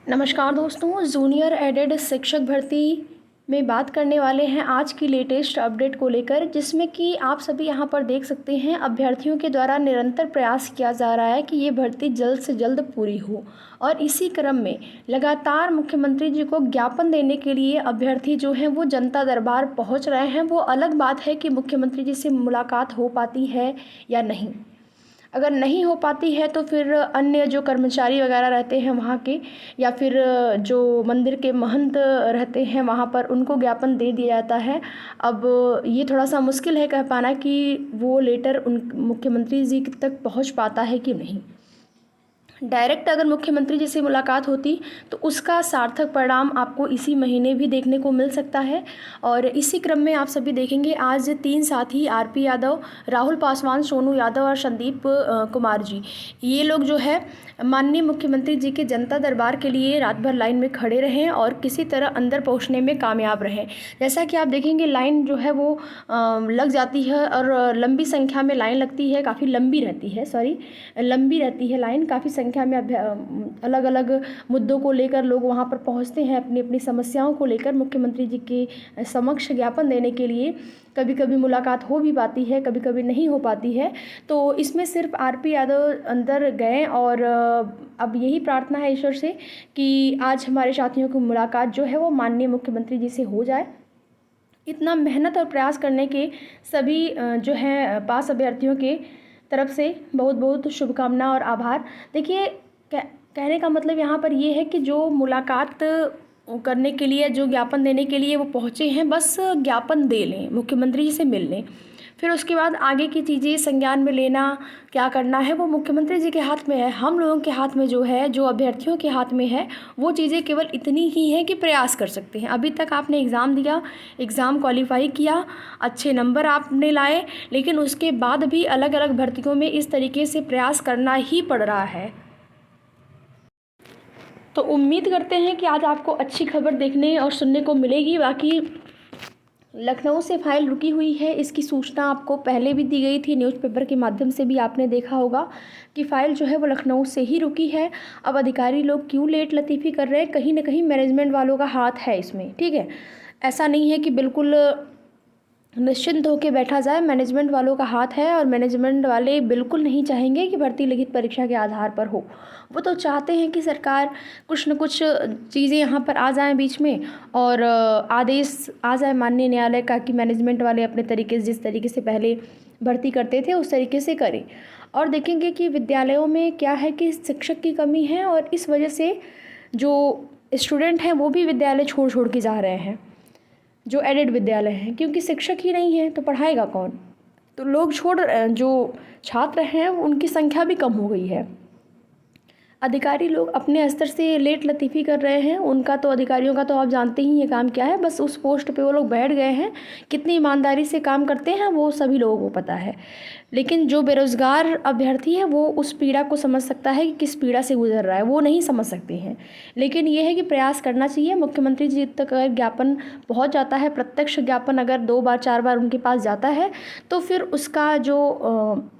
नमस्कार दोस्तों, junior added शिक्षक भर्ती में बात करने वाले हैं आज की लेटेस्ट अपडेट को लेकर, जिसमें कि आप सभी यहां पर देख सकते हैं अभ्यर्थियों के द्वारा निरंतर प्रयास किया जा रहा है कि ये भर्ती जल्द से जल्द पूरी हो। और इसी क्रम में लगातार मुख्यमंत्री जी को ज्ञापन देने के लिए अभ्यर्थी जो हैं वो जनता दरबार पहुंच रहे हैं। वो अलग बात है कि मुख्यमंत्री जी से मुलाकात हो पाती है या नहीं। अगर नहीं हो पाती है तो फिर अन्य जो कर्मचारी वगैरह रहते हैं वहाँ के, या फिर जो मंदिर के महंत रहते हैं वहाँ पर, उनको ज्ञापन दे दिया जाता है। अब ये थोड़ा सा मुश्किल है कह पाना कि वो लेटर उन मुख्यमंत्री जी तक पहुँच पाता है कि नहीं। डायरेक्ट अगर मुख्यमंत्री जी से मुलाकात होती तो उसका सार्थक परिणाम आपको इसी महीने भी देखने को मिल सकता है। और इसी क्रम में आप सभी देखेंगे आज 3 साथी आरपी यादव, राहुल पासवान, सोनू यादव और संदीप कुमार जी, ये लोग जो है माननीय मुख्यमंत्री जी के जनता दरबार के लिए रात भर लाइन में खड़े रहें और किसी तरह अंदर पहुंचने में कामयाब रहें। जैसा कि आप देखेंगे लाइन जो है वो लग जाती है और लंबी संख्या में लाइन लगती है, काफ़ी लंबी रहती है, लंबी रहती है लाइन, काफ़ी संख्या में अलग अलग मुद्दों को लेकर लोग वहाँ पर पहुँचते हैं अपनी अपनी समस्याओं को लेकर मुख्यमंत्री जी के समक्ष ज्ञापन देने के लिए। कभी कभी मुलाकात हो भी पाती है, कभी कभी नहीं हो पाती है। तो इसमें सिर्फ आरपी यादव अंदर गए और अब यही प्रार्थना है ईश्वर से कि आज हमारे साथियों की मुलाकात जो है वो माननीय मुख्यमंत्री जी से हो जाए। इतना मेहनत और प्रयास करने के सभी जो हैं पास अभ्यर्थियों के तरफ से बहुत बहुत शुभकामना और आभार। देखिए, कहने का मतलब यहाँ पर ये है कि जो मुलाकात करने के लिए, जो ज्ञापन देने के लिए वो पहुँचे हैं, बस ज्ञापन दे लें, मुख्यमंत्री जी से मिल लें। फिर उसके बाद आगे की चीज़ें संज्ञान में लेना, क्या करना है, वो मुख्यमंत्री जी के हाथ में है। हम लोगों के हाथ में जो है, जो अभ्यर्थियों के हाथ में है, वो चीज़ें केवल इतनी ही है कि प्रयास कर सकते हैं। अभी तक आपने एग्ज़ाम दिया, एग्ज़ाम क्वालिफाई किया, अच्छे नंबर आपने लाए, लेकिन उसके बाद भी अलग अलग भर्तियों में इस तरीके से प्रयास करना ही पड़ रहा है। तो उम्मीद करते हैं कि आज आपको अच्छी खबर देखने और सुनने को मिलेगी। बाकी लखनऊ से फाइल रुकी हुई है, इसकी सूचना आपको पहले भी दी गई थी, न्यूज़पेपर के माध्यम से भी आपने देखा होगा कि फ़ाइल जो है वो लखनऊ से ही रुकी है। अब अधिकारी लोग क्यों लेट लतीफ़ी कर रहे हैं, कहीं ना कहीं मैनेजमेंट वालों का हाथ है इसमें, ठीक है। ऐसा नहीं है कि बिल्कुल निश्चिंत होकर बैठा जाए, मैनेजमेंट वालों का हाथ है और मैनेजमेंट वाले बिल्कुल नहीं चाहेंगे कि भर्ती लिखित परीक्षा के आधार पर हो। वो तो चाहते हैं कि सरकार कुछ न कुछ चीज़ें यहाँ पर आ जाएं बीच में और आदेश आ जाए माननीय न्यायालय का कि मैनेजमेंट वाले अपने तरीके से, जिस तरीके से पहले भर्ती करते थे, उस तरीके से करें। और देखेंगे कि विद्यालयों में क्या है कि शिक्षक की कमी है और इस वजह से जो स्टूडेंट हैं वो भी विद्यालय छोड़ छोड़ के जा रहे हैं, जो एडेड विद्यालय हैं, क्योंकि शिक्षक ही नहीं है तो पढ़ाएगा कौन। तो लोग जो छात्र हैं उनकी संख्या भी कम हो गई है। अधिकारी लोग अपने स्तर से लेट लतीफ़ी कर रहे हैं, उनका तो, अधिकारियों का तो आप जानते ही ये काम क्या है, बस उस पोस्ट पे वो लोग बैठ गए हैं। कितनी ईमानदारी से काम करते हैं वो सभी लोगों को पता है। लेकिन जो बेरोज़गार अभ्यर्थी है वो उस पीड़ा को समझ सकता है कि किस पीड़ा से गुजर रहा है, वो नहीं समझ सकते हैं। लेकिन ये है कि प्रयास करना चाहिए। मुख्यमंत्री जी तक अगर ज्ञापन पहुँच जाता है, प्रत्यक्ष ज्ञापन अगर 2 बार 4 बार उनके पास जाता है, तो फिर उसका जो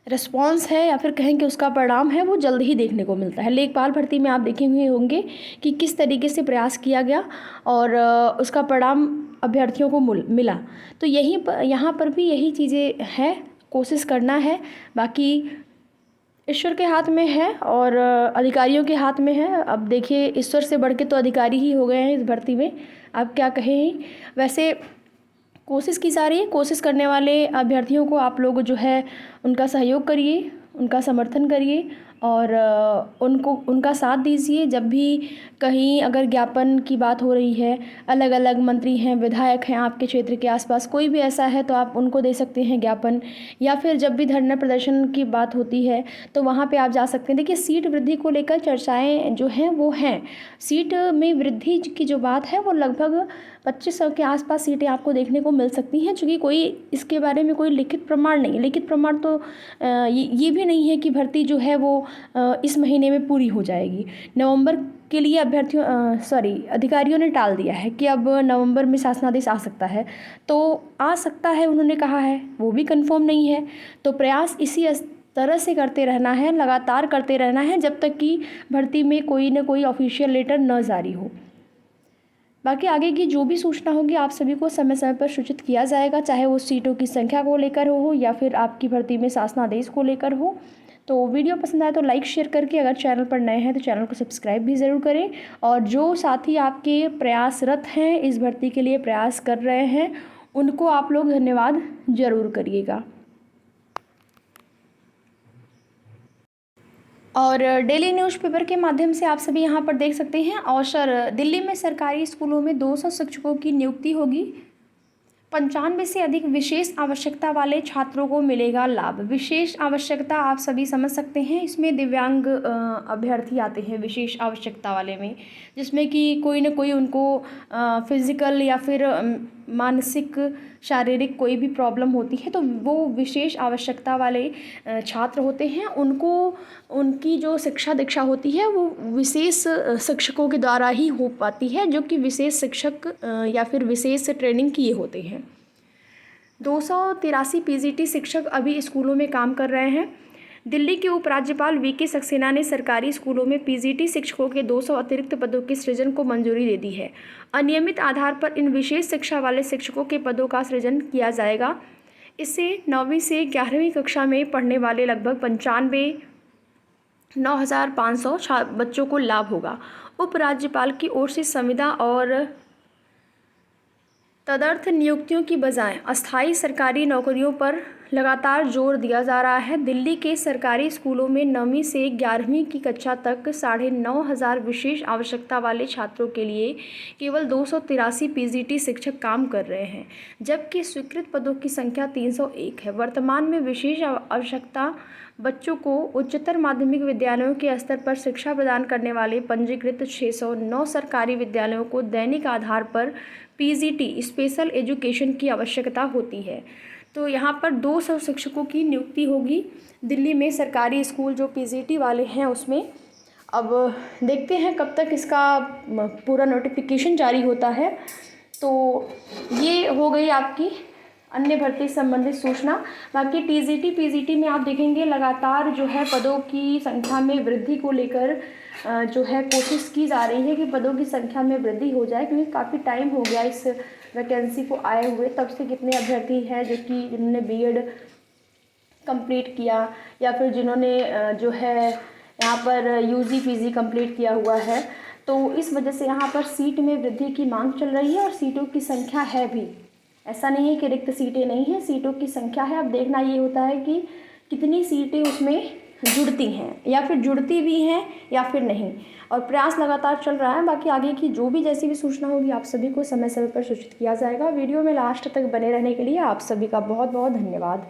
रिस्पॉन्स है या फिर कहें कि उसका परिणाम है वो जल्द ही देखने को मिलता है। लेखपाल भर्ती में आप देखे हुए होंगे कि किस तरीके से प्रयास किया गया और उसका परिणाम अभ्यर्थियों को मिला। तो यहाँ पर भी यही चीज़ें हैं, कोशिश करना है। बाकी ईश्वर के हाथ में है और अधिकारियों के हाथ में है। अब देखिए, ईश्वर से बढ़ के तो अधिकारी ही हो गए हैं इस भर्ती में, आप क्या कहें। वैसे कोशिश की जा रही है, कोशिश करने वाले अभ्यर्थियों को आप लोग जो है उनका सहयोग करिए, उनका समर्थन करिए और उनका साथ दीजिए। जब भी कहीं अगर ज्ञापन की बात हो रही है, अलग अलग मंत्री हैं, विधायक हैं आपके क्षेत्र के आसपास, कोई भी ऐसा है तो आप उनको दे सकते हैं ज्ञापन। या फिर जब भी धरना प्रदर्शन की बात होती है तो वहाँ पे आप जा सकते हैं। देखिए, सीट वृद्धि को लेकर चर्चाएँ जो हैं वो हैं। सीट में वृद्धि की जो बात है वो लगभग 2500 के आसपास सीटें आपको देखने को मिल सकती हैं, चूँकि कोई इसके बारे में कोई लिखित प्रमाण नहीं है। लिखित प्रमाण तो ये भी नहीं है कि भर्ती जो है वो इस महीने में पूरी हो जाएगी। नवंबर के लिए अधिकारियों ने टाल दिया है कि अब नवंबर में शासनादेश आ सकता है, तो आ सकता है उन्होंने कहा है, वो भी कंफर्म नहीं है। तो प्रयास इसी तरह से करते रहना है, लगातार करते रहना है जब तक कि भर्ती में कोई न कोई ऑफिशियल लेटर न जारी हो। बाकी आगे की जो भी सूचना होगी आप सभी को समय समय पर सूचित किया जाएगा, चाहे वो सीटों की संख्या को लेकर हो या फिर आपकी भर्ती में शासनादेश को लेकर हो। तो वीडियो पसंद आए तो लाइक शेयर करके, अगर चैनल पर नए हैं तो चैनल को सब्सक्राइब भी ज़रूर करें। और जो साथी आपके प्रयासरत हैं, इस भर्ती के लिए प्रयास कर रहे हैं, उनको आप लोग धन्यवाद ज़रूर करिएगा। और डेली न्यूज़पेपर के माध्यम से आप सभी यहाँ पर देख सकते हैं, और दिल्ली में सरकारी स्कूलों में 200 शिक्षकों की नियुक्ति होगी। 95 से अधिक विशेष आवश्यकता वाले छात्रों को मिलेगा लाभ। विशेष आवश्यकता आप सभी समझ सकते हैं, इसमें दिव्यांग अभ्यर्थी आते हैं विशेष आवश्यकता वाले में, जिसमें कि कोई न कोई उनको फिज़िकल या फिर मानसिक शारीरिक कोई भी प्रॉब्लम होती है, तो वो विशेष आवश्यकता वाले छात्र होते हैं। उनको उनकी जो शिक्षा दीक्षा होती है वो विशेष शिक्षकों के द्वारा ही हो पाती है, जो कि विशेष शिक्षक या फिर विशेष ट्रेनिंग किए होते हैं। 283 पीजीटी शिक्षक अभी स्कूलों में काम कर रहे हैं। दिल्ली के उपराज्यपाल वीके सक्सेना ने सरकारी स्कूलों में पीजीटी शिक्षकों के 200 अतिरिक्त पदों के सृजन को मंजूरी दे दी है। अनियमित आधार पर इन विशेष शिक्षा वाले शिक्षकों के पदों का सृजन किया जाएगा। इससे 9वीं से 11वीं कक्षा में पढ़ने वाले लगभग 9,500 बच्चों को लाभ होगा। उपराज्यपाल की ओर से संविदा और तदर्थ नियुक्तियों की बजाय अस्थायी सरकारी नौकरियों पर लगातार जोर दिया जा रहा है। दिल्ली के सरकारी स्कूलों में 9वीं से 11वीं की कक्षा तक 9,500 विशेष आवश्यकता वाले छात्रों के लिए केवल 283 पीजीटी शिक्षक काम कर रहे हैं, जबकि स्वीकृत पदों की संख्या 301 है। वर्तमान में विशेष आवश्यकता बच्चों को उच्चतर माध्यमिक विद्यालयों के स्तर पर शिक्षा प्रदान करने वाले पंजीकृत 609 सरकारी विद्यालयों को दैनिक आधार पर पीजीटी स्पेशल एजुकेशन की आवश्यकता होती है। तो यहाँ पर 200 शिक्षकों की नियुक्ति होगी दिल्ली में सरकारी स्कूल जो पीजीटी वाले हैं उसमें। अब देखते हैं कब तक इसका पूरा नोटिफिकेशन जारी होता है। तो ये हो गई आपकी अन्य भर्ती संबंधित सूचना। बाकी टीजीटी पीजीटी में आप देखेंगे लगातार जो है पदों की संख्या में वृद्धि को लेकर जो है कोशिश की जा रही है कि पदों की संख्या में वृद्धि हो जाए, क्योंकि काफ़ी टाइम हो गया इस वैकेंसी को आए हुए। तब से कितने अभ्यर्थी हैं जिन्होंने बीएड कंप्लीट किया या फिर जिन्होंने जो है यहाँ पर यूजी पीजी कंप्लीट किया हुआ है। तो इस वजह से यहाँ पर सीट में वृद्धि की मांग चल रही है और सीटों की संख्या है भी, ऐसा नहीं है कि रिक्त सीटें नहीं हैं, सीटों की संख्या है। अब देखना ये होता है कि कितनी सीटें उसमें जुड़ती हैं या फिर जुड़ती भी हैं या फिर नहीं, और प्रयास लगातार चल रहा है। बाकी आगे की जो भी जैसी भी सूचना होगी आप सभी को समय समय पर सूचित किया जाएगा। वीडियो में लास्ट तक बने रहने के लिए आप सभी का बहुत बहुत धन्यवाद।